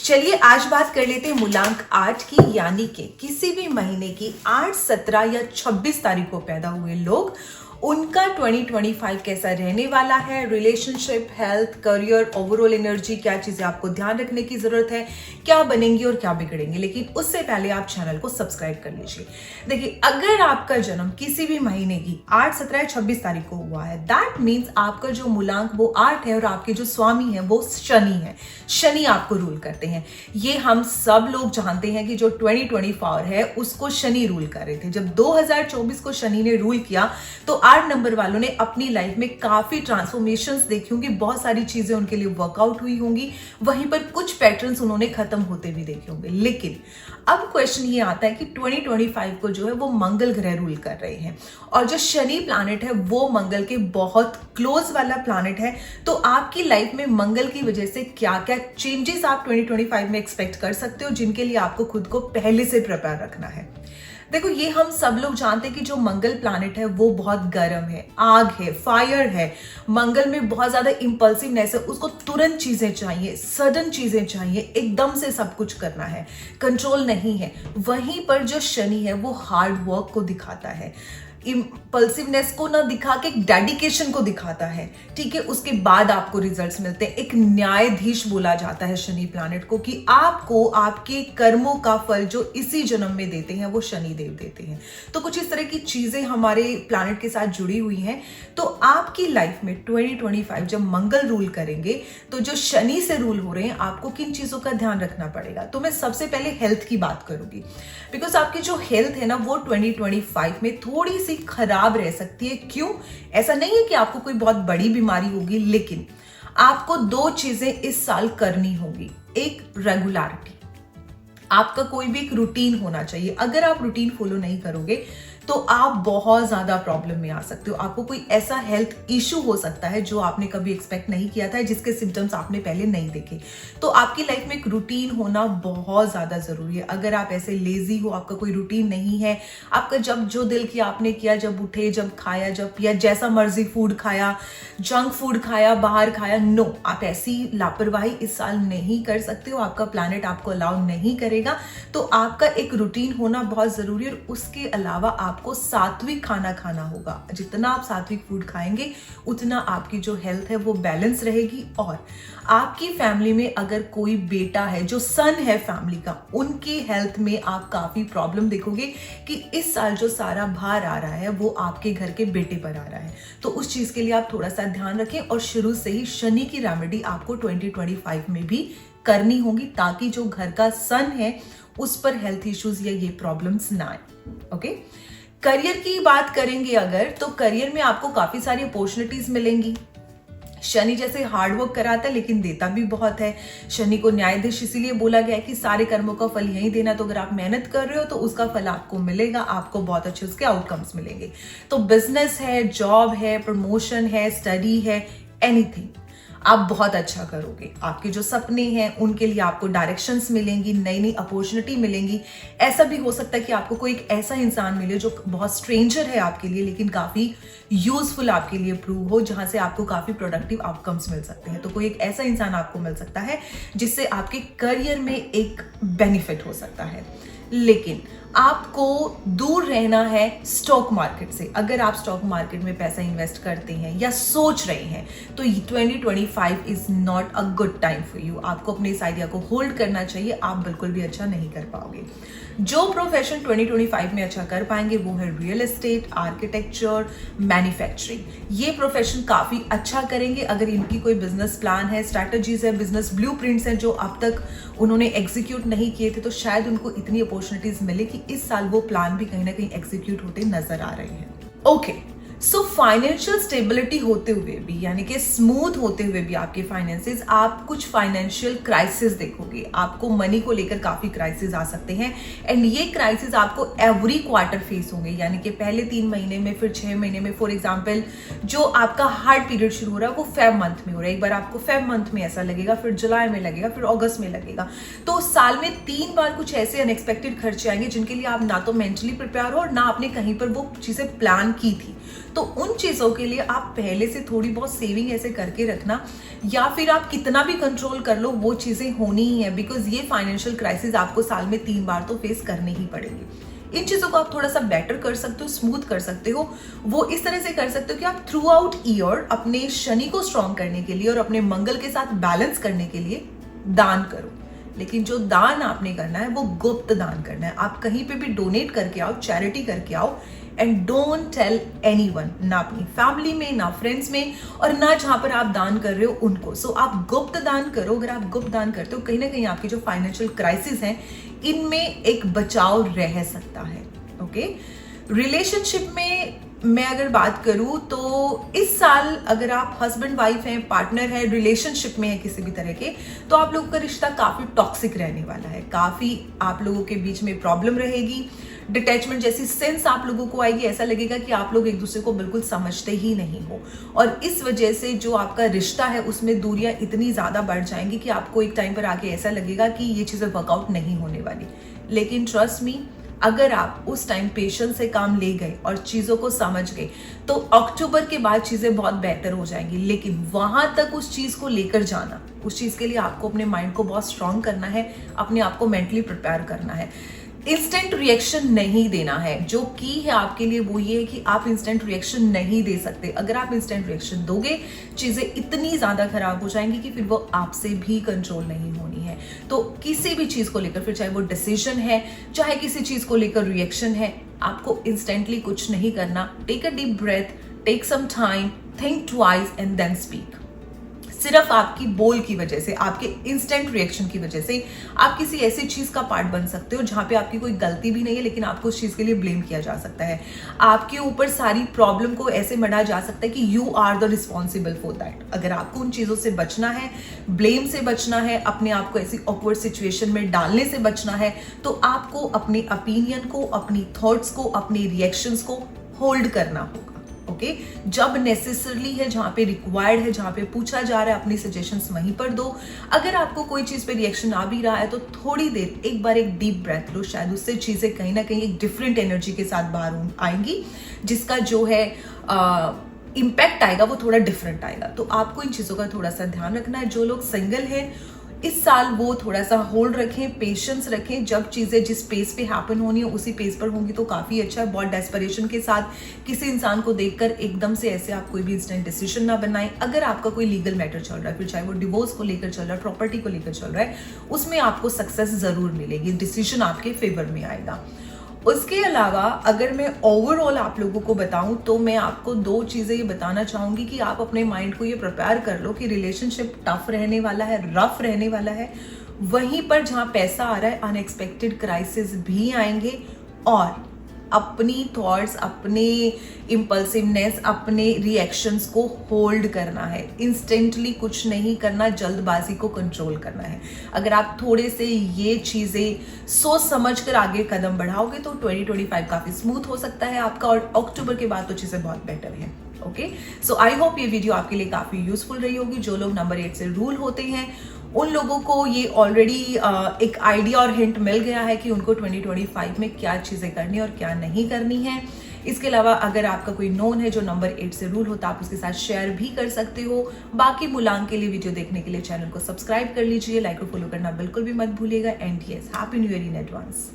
चलिए आज बात कर लेते हैं मूलांक 8 की, यानी कि किसी भी महीने की 8, 17 या 26 तारीख को पैदा हुए लोग, उनका 2025 कैसा रहने वाला है। Relationship, health, career, overall energy, क्या चीजें आपको ध्यान रखने की जरूरत है, क्या बनेंगी और क्या बिगड़ेंगे। लेकिन उससे पहले आप चैनल को सब्सक्राइब कर लीजिए। देखिए, अगर आपका जन्म किसी भी महीने की 8, 17 या 26 तारीख को हुआ है, दैट मीन्स आपका जो मूलांक वो 8 है और आपके जो स्वामी है वो शनि है। शनि आपको रूल करते हैं। ये हम सब लोग जानते हैं कि जो 2024 है उसको शनि रूल कर रहे थे। जब 2024 को शनि ने रूल किया तो 8 नंबर वालों ने अपनी लाइफ में काफी ट्रांसफॉर्मेशंस देखी होंगी, बहुत सारी चीजें उनके लिए वर्कआउट हुई होंगी, वहीं पर कुछ पैटर्न्स उन्होंने खत्म होते भी देखे होंगे। लेकिन अब क्वेश्चन ये आता है कि 2025 को जो है वो मंगल ग्रह रूल कर रहे हैं और जो शनि प्लैनेट है वो मंगल के बहुत क्लोज वाला प्लैनेट है। तो आपकी लाइफ में मंगल की वजह से क्या क्या चेंजेस आप 2025 में एक्सपेक्ट कर सकते हो, जिनके लिए आपको खुद को पहले से प्रिपेयर रखना है। देखो, ये हम सब लोग जानते हैं कि जो मंगल प्लैनेट है वो बहुत गर्म है, आग है, फायर है। मंगल में बहुत ज्यादा इंपल्सिवनेस है, उसको तुरंत चीजें चाहिए, सडन चीजें चाहिए, एकदम से सब कुछ करना है, कंट्रोल नहीं है। वहीं पर जो शनि है वो हार्ड वर्क को दिखाता है, इंपल्सिवनेस को ना दिखा के डेडिकेशन को दिखाता है। ठीक है, उसके बाद आपको रिजल्ट्स मिलते हैं। एक न्यायाधीश बोला जाता है शनि प्लैनेट को कि आपको आपके कर्मों का फल जो इसी जन्म में देते हैं वो शनि देव देते हैं। तो कुछ इस तरह की चीजें हमारे प्लैनेट के साथ जुड़ी हुई हैं। तो आपकी लाइफ में 2025 जब मंगल रूल करेंगे तो जो शनि से रूल हो रहे हैं, आपको किन चीजों का ध्यान रखना पड़ेगा। तो मैं सबसे पहले हेल्थ की बात करूंगी, बिकॉज आपकी जो हेल्थ है ना वो 2025 में थोड़ी सी खराब रह सकती है। क्यों? ऐसा नहीं है कि आपको कोई बहुत बड़ी बीमारी होगी, लेकिन आपको 2 चीजें इस साल करनी होगी। एक, रेगुलरिटी, आपका कोई भी एक रूटीन होना चाहिए। अगर आप रूटीन फॉलो नहीं करोगे तो आप बहुत ज्यादा प्रॉब्लम में आ सकते हो। आपको कोई ऐसा हेल्थ इशू हो सकता है जो आपने कभी एक्सपेक्ट नहीं किया था, जिसके सिम्टम्स आपने पहले नहीं देखे। तो आपकी लाइफ में एक रूटीन होना बहुत ज्यादा जरूरी है। अगर आप ऐसे लेजी हो, आपका कोई रूटीन नहीं है, आपका जब जो दिल किया आपने किया, जब उठे, जब खाया, जब पिया, जैसा मर्जी फूड खाया, जंक फूड खाया, बाहर खाया, नो, आप ऐसी लापरवाही इस साल नहीं कर सकते हो। आपका प्लैनेट आपको अलाउ नहीं करेगा। तो आपका एक रूटीन होना बहुत जरूरी है। और उसके अलावा आपको सात्विक खाना खाना होगा। जितना आप सात्विक फूड खाएंगे उतना आपकी जो हेल्थ है वो बैलेंस रहेगी। और आपकी फैमिली में अगर कोई बेटा है जो सन है फैमिली का, उनकी हेल्थ में आप काफी प्रॉब्लम देखोगे कि इस साल जो सारा भार आ रहा है वो आपके घर के बेटे पर आ रहा है। तो उस चीज के लिए आप थोड़ा सा ध्यान रखें और शुरू से ही शनि की रेमेडी आपको 2025 में भी करनी होगी, ताकि जो घर का सन है उस पर हेल्थ इश्यूज या ये प्रॉब्लम्स ना आए। ओके, करियर की बात करेंगे अगर, तो करियर में आपको काफी सारी अपॉर्चुनिटीज मिलेंगी। शनि जैसे हार्डवर्क कराता है लेकिन देता भी बहुत है। शनि को न्यायाधीश इसीलिए बोला गया है कि सारे कर्मों का फल यही देना। तो अगर आप मेहनत कर रहे हो तो उसका फल आपको मिलेगा, आपको बहुत अच्छे उसके आउटकम्स मिलेंगे। तो बिजनेस है, जॉब है, प्रमोशन है, स्टडी है, एनीथिंग, आप बहुत अच्छा करोगे। आपके जो सपने हैं उनके लिए आपको डायरेक्शंस मिलेंगी, नई नई अपॉर्चुनिटी मिलेंगी। ऐसा भी हो सकता है कि आपको कोई एक ऐसा इंसान मिले जो बहुत स्ट्रेंजर है आपके लिए, लेकिन काफी यूजफुल आपके लिए प्रूव हो, जहां से आपको काफी प्रोडक्टिव आउटकम्स मिल सकते हैं। तो कोई एक ऐसा इंसान आपको मिल सकता है जिससे आपके करियर में एक बेनिफिट हो सकता है। लेकिन आपको दूर रहना है स्टॉक मार्केट से। अगर आप स्टॉक मार्केट में पैसा इन्वेस्ट करते हैं या सोच रहे हैं तो 2025 is not a good time for you. आपको अपने इस आइडिया को होल्ड करना चाहिए, आप बिल्कुल भी अच्छा नहीं कर पाओगे। जो प्रोफेशन 2025 में अच्छा कर पाएंगे वो है रियल एस्टेट, आर्किटेक्चर, मैन्युफैक्चरिंग। ये प्रोफेशन काफी अच्छा करेंगे अगर इनकी कोई बिजनेस प्लान है, स्ट्रैटेजीज है, बिजनेस ब्लूप्रिंट्स हैं जो अब तक उन्होंने एग्जीक्यूट नहीं किए थे, तो शायद उनको इतनी अपॉर्चुनिटीज मिले कि इस साल वो प्लान भी कहीं ना कहीं एग्जीक्यूट होते नजर आ रहे हैं। ओके, सो फाइनेंशियल स्टेबिलिटी होते हुए भी, यानी कि स्मूथ होते हुए भी आपके फाइनेंसेस, आप कुछ फाइनेंशियल क्राइसिस देखोगे। आपको मनी को लेकर काफी क्राइसिस आ सकते हैं एंड ये क्राइसिस आपको एवरी क्वार्टर फेस होंगे, यानी कि पहले 3 महीने में, फिर 6 महीने में। फॉर एग्जाम्पल, जो आपका हार्ड पीरियड शुरू हो रहा है वो फेब मंथ में हो रहा है। एक बार आपको फेब मंथ में ऐसा लगेगा, फिर जुलाई में लगेगा, फिर अगस्त में लगेगा। तो साल में 3 बार कुछ ऐसे अनएक्सपेक्टेड खर्चे आएंगे जिनके लिए आप ना तो मेंटली प्रिपेयर हो और ना आपने कहीं पर वो चीजें प्लान की थी। तो उन चीजों के लिए आप पहले से थोड़ी बहुत सेविंग ऐसे करके रखना, या फिर आप कितना भी कंट्रोल कर लो वो चीजें होनी ही है, बिकॉज ये फाइनेंशियल क्राइसिस आपको साल में 3 बार तो फेस करने ही पड़ेगी। इन चीजों को आप थोड़ा सा बेटर कर सकते हो, स्मूथ कर सकते हो। वो इस तरह से कर सकते हो कि आप थ्रू आउट ईयर अपने शनि को स्ट्रॉन्ग करने के लिए और अपने मंगल के साथ बैलेंस करने के लिए दान करो। लेकिन जो दान आपने करना है वो गुप्त दान करना है। आप कहीं पे भी डोनेट करके आओ, चैरिटी करके आओ, एंड डोंट टेल एनीवन, ना अपनी फैमिली में, ना फ्रेंड्स में, और ना जहां पर आप दान कर रहे हो उनको। सो आप गुप्त दान करो। अगर आप गुप्त दान करते हो, कहीं ना कहीं आपकी जो फाइनेंशियल क्राइसिस हैं इनमें एक बचाव रह सकता है। ओके, रिलेशनशिप में मैं अगर बात करूं तो इस साल अगर आप हस्बैंड वाइफ हैं, पार्टनर है, रिलेशनशिप में है किसी भी तरह के, तो आप लोगों का रिश्ता काफी टॉक्सिक रहने वाला है। काफी आप लोगों के बीच में प्रॉब्लम रहेगी, डिटैचमेंट जैसी सेंस आप लोगों को आएगी। ऐसा लगेगा कि आप लोग एक दूसरे को बिल्कुल समझते ही नहीं हो, और इस वजह से जो आपका रिश्ता है उसमें दूरियां इतनी ज्यादा बढ़ जाएंगी कि आपको एक टाइम पर आके ऐसा लगेगा कि ये चीजें वर्कआउट नहीं होने वाली। लेकिन ट्रस्ट मी, अगर आप उस टाइम पेशेंस से काम ले गए और चीजों को समझ गए तो अक्टूबर के बाद चीजें बहुत बेहतर हो जाएंगी। लेकिन वहां तक उस चीज को लेकर जाना, उस चीज के लिए आपको अपने माइंड को बहुत स्ट्रांग करना है, अपने आप को मेंटली प्रिपेयर करना है। इंस्टेंट रिएक्शन नहीं देना है। जो की है आपके लिए वो ये है कि आप इंस्टेंट रिएक्शन नहीं दे सकते। अगर आप इंस्टेंट रिएक्शन दोगे, चीजें इतनी ज्यादा खराब हो जाएंगी कि फिर वो आपसे भी कंट्रोल नहीं होनी है। तो किसी भी चीज को लेकर, फिर चाहे वो डिसीजन है, चाहे किसी चीज को लेकर रिएक्शन है, आपको इंस्टेंटली कुछ नहीं करना। Take a deep breath, take some time, think twice and then speak. सिर्फ आपकी बोल की वजह से, आपके इंस्टेंट रिएक्शन की वजह से आप किसी ऐसी चीज का पार्ट बन सकते हो जहां पे आपकी कोई गलती भी नहीं है, लेकिन आपको उस चीज के लिए ब्लेम किया जा सकता है। आपके ऊपर सारी प्रॉब्लम को ऐसे मढ़ा जा सकता है कि you are the responsible for that. अगर आपको उन चीजों से बचना है, ब्लेम से बचना है, अपने आप को ऐसी ऑकवर्ड सिचुएशन में डालने से बचना है, तो आपको अपने ओपिनियन को, अपनी थॉट्स को, अपने रिएक्शंस को होल्ड करना होगा। ओके, जब नेसेसरली है, जहां पे रिक्वायर्ड है, जहां पे पूछा जा रहा है, अपनी सजेशंस वहीं पर दो। अगर आपको कोई चीज पे रिएक्शन आ भी रहा है तो थोड़ी देर एक बार एक डीप ब्रेथ लो, शायद उससे चीजें कहीं ना कहीं एक डिफरेंट एनर्जी के साथ बाहर आएंगी, जिसका जो है इम्पैक्ट आएगा वो थोड़ा डिफरेंट आएगा। तो आपको इन चीजों का थोड़ा सा ध्यान रखना है। जो लोग सिंगल हैं इस साल वो थोड़ा सा होल्ड रखें, पेशेंस रखें। जब चीजें जिस पेस पे हैपन होनी है उसी पेस पर होंगी तो काफी अच्छा है। बहुत डेस्परेशन के साथ किसी इंसान को देखकर एकदम से ऐसे आप कोई भी इंस्टेंट डिसीजन ना बनाएं। अगर आपका कोई लीगल मैटर चल रहा है, फिर चाहे वो डिवोर्स को लेकर चल रहा है, प्रॉपर्टी को लेकर चल रहा है, उसमें आपको सक्सेस जरूर मिलेगी, डिसीजन आपके फेवर में आएगा। उसके अलावा अगर मैं ओवरऑल आप लोगों को बताऊं तो मैं आपको 2 चीजें ये बताना चाहूंगी कि आप अपने माइंड को ये प्रिपेयर कर लो कि रिलेशनशिप टफ रहने वाला है, रफ रहने वाला है। वहीं पर जहां पैसा आ रहा है, अनएक्सपेक्टेड क्राइसिस भी आएंगे, और अपनी थॉट्स, अपने इम्पल्सिवनेस, अपने रिएक्शंस को होल्ड करना है। इंस्टेंटली कुछ नहीं करना, जल्दबाजी को कंट्रोल करना है। अगर आप थोड़े से ये चीजें सोच समझ कर आगे कदम बढ़ाओगे तो 2025 काफी स्मूथ हो सकता है आपका, और अक्टूबर के बाद तो चीजें बहुत बेटर है। ओके, सो आई होप ये वीडियो आपके लिए काफी यूजफुल रही होगी। जो लोग नंबर 8 से रूल होते हैं उन लोगों को ये ऑलरेडी एक आइडिया और हिंट मिल गया है कि उनको 2025 में क्या चीजें करनी और क्या नहीं करनी है। इसके अलावा अगर आपका कोई नोन है जो नंबर 8 से रूल होता है, आप उसके साथ शेयर भी कर सकते हो। बाकी मूलांक के लिए वीडियो देखने के लिए चैनल को सब्सक्राइब कर लीजिए, लाइक और फॉलो करना बिल्कुल भी मत भूलिएगा। And yes, happy new year in advance.